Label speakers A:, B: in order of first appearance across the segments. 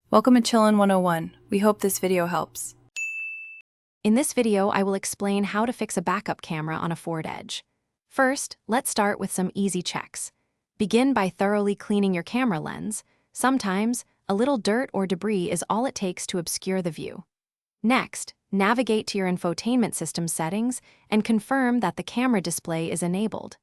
A: Welcome to Chillin' 101. We hope this video helps.
B: In this video, I will explain how to fix a backup camera on a Ford Edge. First, let's start with some easy checks. Begin by thoroughly cleaning your camera lens. Sometimes, a little dirt or debris is all it takes to obscure the view. Next, navigate to your infotainment system settings and confirm that the camera display is enabled.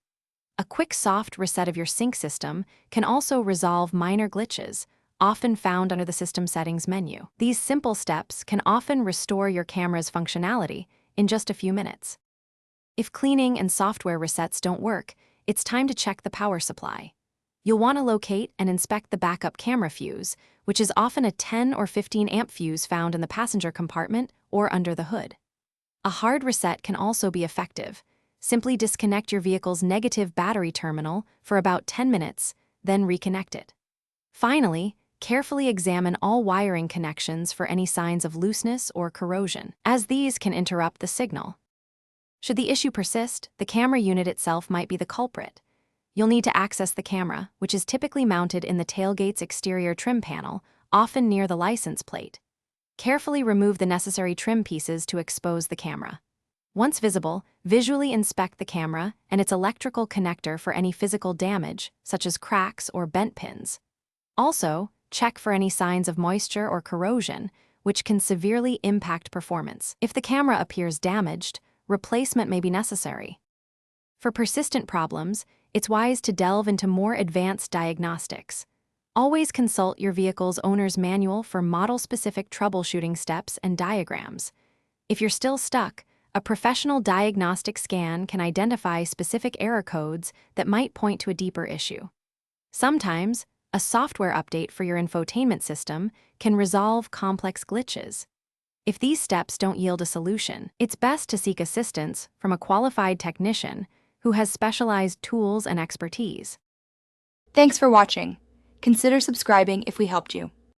B: A quick soft reset of your sync system can also resolve minor glitches, often found under the System Settings menu. These simple steps can often restore your camera's functionality in just a few minutes. If cleaning and software resets don't work, it's time to check the power supply. You'll want to locate and inspect the backup camera fuse, which is often a 10 or 15 amp fuse found in the passenger compartment or under the hood. A hard reset can also be effective. Simply disconnect your vehicle's negative battery terminal for about 10 minutes, then reconnect it. Finally, carefully examine all wiring connections for any signs of looseness or corrosion, as these can interrupt the signal. Should the issue persist, the camera unit itself might be the culprit. You'll need to access the camera, which is typically mounted in the tailgate's exterior trim panel, often near the license plate. Carefully remove the necessary trim pieces to expose the camera. Once visible, visually inspect the camera and its electrical connector for any physical damage, such as cracks or bent pins. Also, check for any signs of moisture or corrosion, which can severely impact performance. If the camera appears damaged, replacement may be necessary. For persistent problems, it's wise to delve into more advanced diagnostics. Always consult your vehicle's owner's manual for model-specific troubleshooting steps and diagrams. If you're still stuck, a professional diagnostic scan can identify specific error codes that might point to a deeper issue. Sometimes, a software update for your infotainment system can resolve complex glitches. If these steps don't yield a solution, it's best to seek assistance from a qualified technician who has specialized tools and expertise.
A: Thanks for watching. Consider subscribing if we helped you.